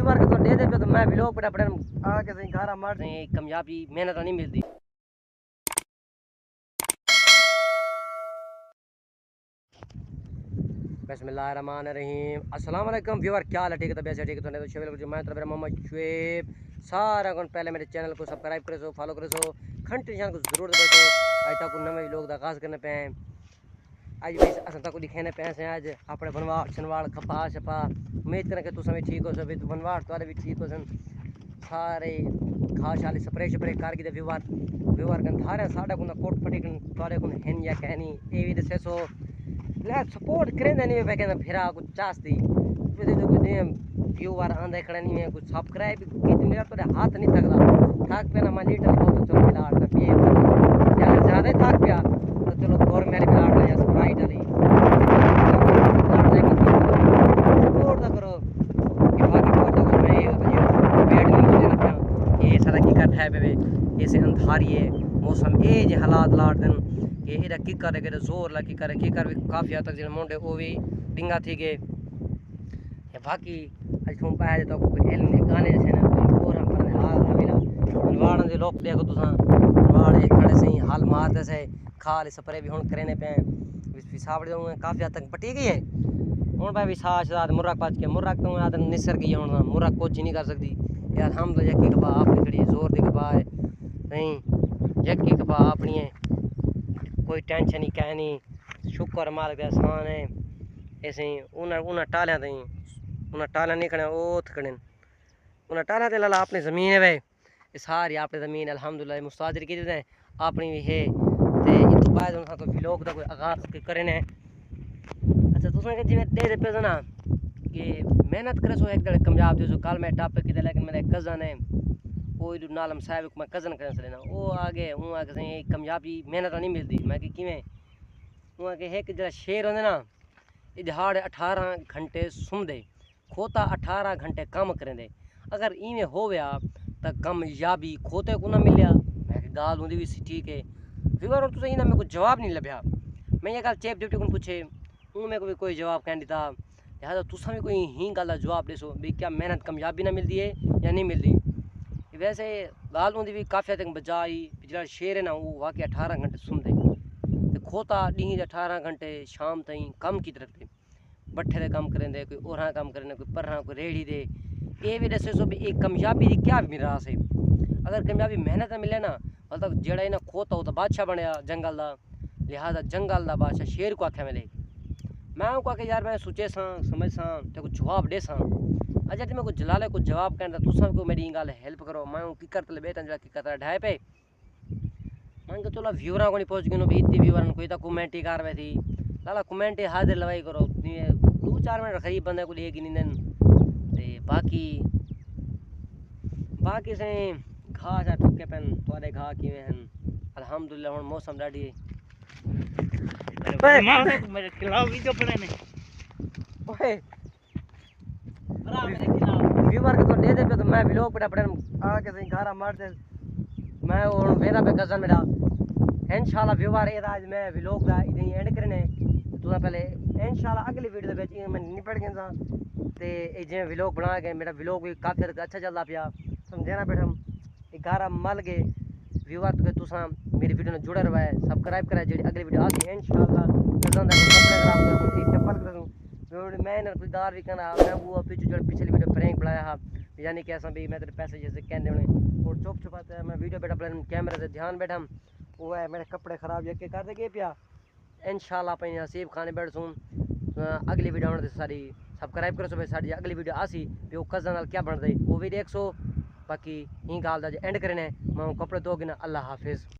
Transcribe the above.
Viewer के तो दे दे पे तो मैं व्लॉग पर अपने आके सही गारा मार सही कामयाबी मेहनत नहीं मिलती। बिस्मिल्लाहिर्रहमानिर्रहीम। अस्सलाम वालेकुम व्यूअर, क्या हाल है? ठीक है, तबीयत ठीक है? तो शुएब जो मैं मेरा मोहम्मद शुएब सारा कौन पहले मेरे चैनल को सब्सक्राइब करे सो, फॉलो करे सो, घंटे निशान को जरूर दबाओ सो। आज तक नवे लोग का आगाज करने पे हैं। आज भी अस तक दिखाने पे हैं आज अपने बनवाड़ शनवाड़ खपा छपा। उम्मीद करें कि तुम भी ठीक हो, सभी बनवाड़ तुम्हारे भी ठीक हो सन सारे खास वाले स्प्रे स्प्रे कार की व्यूअर व्यूअर कन थारे साडा को कोट पटी कन थारे को हेन या कहनी ए भी दसे सो ले सपोर्ट करें नहीं पे कहना फिरा कुछ चास्ती तो जो कुछ व्यूअर आंदे खड़े नहीं है कुछ सब्सक्राइब की मेरा तो हाथ नहीं थकदा थक पे ना मैं लीटर बहुत चलो मिलाट ना पिए यार ज्यादा थक गया तो चलो और मेरे मिलाट या स्प्राइट वाली सपोर्ट तो करो कि बाकी बहुत तो मैं ये बैठ नहीं मुझे रखना ये सारा की कट है बे ऐसे अंधारिए मौसम ए जे हालात लाट दिन कि एदा की करे के जोर ला की करे काफी हद तक जिन मोंडे ओ भी डिंगा थी गए ये बाकी आज तुम पाए तो कोई एल ने गाने जैसे ना कोई और हम पर हाल हवेला वाड़न दे लोग देखो तुसा वाड़ एक खड़े सही हाल मारते से खाल स्प्रे भी हुन करने पे विसावड़ जो काफी हद तक पटी गई है हुन भाई विसाच रात मुर्रक पाच के मुर्रक तो आदर निसर गई हुन मुर्रक कुछ नहीं कर सकती यार हम तो यकी कबा आपकी खड़ी जोर दी कबा है नहीं यकी कबा अपनी है कोई टेंशन ही कह नहीं शुक्र मालिक का एहसान है ऐसे ही उन्हें टालियां तई उन्हें टालियां नहीं खड़े ओ खड़े उन्हें टालियां ते लाला अपनी ज़मीन है भाई ये सारी अपनी ज़मीन अल्हम्दुलिल्लाह मुस्ताजिर की दें अपनी भी है ते इन तो बाद उनका कोई व्लॉग का कोई आगाज करें ने अच्छा तुसें के जिवें दे पे ना कि मेहनत करे सो एक दड़े कामयाब जो कल मैं टॉपिक की लेकिन मेरे कज़न है कोई नालम साहब को मैं कज़न कर लेना वो आगे हूँ आगे सही कामयाबी मेहनत नहीं मिलती मैं कि किवें हूँ आगे एक जरा शेर होंगे ना ये दिहाड़ 18 घंटे सुमदे खोता 18 घंटे काम करेंदे अगर इवें हो गया तो कामयाबी खोते को ना मिलिया मैं गाल होंदी भी ठीक है व्यूअर तुझे इना मेरे को जवाब नहीं लभ्या मैं ये गल चेप डिप्टी को पूछे हूँ मेरे को भी कोई जवाब कह दिता लिहाजा तुसा भी कोई ही गल का जवाब दे सो भी क्या मेहनत कामयाबी ना मिलती है या नहीं मिलती वैसे गाल होंदी भी काफ़ी तक बजाई जो शेर है ना वो वाकई 18 घंटे सुनते तो खोता डी 18 घंटे शाम तई कम की तरफ थे बट्ठे दे कम करें दे कोई ओरा कम करें कोई परना कोई रेड़ी दे ये भी दसे सो भी एक कामयाबी की क्या मिरास है अगर कामयाबी मेहनत मिले ना मतलब जेड़ा इन्हें खोता हो तो बादशाह बनया जंगल का लिहाजा जंगल का बादशाह शेर को आख्या मिले मैं आके यार मैं सोचे समझ तो कुछ जवाब दे अच्छा जी मैं कुछ जलाले कुछ जवाब कहना तू सब को मेरी गल हेल्प करो मैं की करते बेटा जरा की करता ढाई पे मैं चलो व्यूअर को नहीं पहुंच गए भी इतने व्यूअर कोई तो कमेंट ही कर रहे थी लाला कमेंट ही हाजिर लवाई करो 2-4 मिनट खरीब बंदे को लेगी नहीं दिन ते बाकी बाकी से घा सा ठुके पेन थोड़े घा किवें हैं अल्हम्दुलिल्लाह हुन मौसम डाडी मेरे खिलाफ वीडियो बने ने ओए व्यूअर के तो दे दे पे तो मैं व्लॉग पर अपने आके सही गारा मार दे मैं और मेरा पे कज़न मेरा इंशाल्लाह व्यूअर ये आज मैं व्लॉग का इधर ही एंड करने तो पहले इंशाल्लाह अगली वीडियो दे मैं निपट गया ते जे व्लॉग बना के मेरा व्लॉग भी काफी अच्छा चलता पिया समझना बैठा 11 मल गए व्यूअर तो तुसा मेरी वीडियो में जुड़े रहे सब्सक्राइब करा जी अगली वीडियो आती इंशाल्लाह कज़न दा कपड़े खराब कर दूं चप्पल कर दूं मैं कोई दार भी करना मैं वो पिछली वीडियो प्रैंक बनाया हा यानी कि ऐसा भी मैं तेरे पैसे जैसे कहते होने और चुप छुपाते मैं वीडियो बैठा अपने कैमरे से ध्यान बैठा वो है मेरे कपड़े खराब यके कर दे पिया इंशाल्लाह अपनी नसीब खाने बैठ सूँ अगली वीडियो आने सारी सब्सक्राइब करो सो सारी अगली वीडियो आसी भी वो कज़न नाल क्या बन रही वो भी देख सो बाकी ही गाल दा एंड करने मैं कपड़े धोगे ना अल्लाह हाफिज़।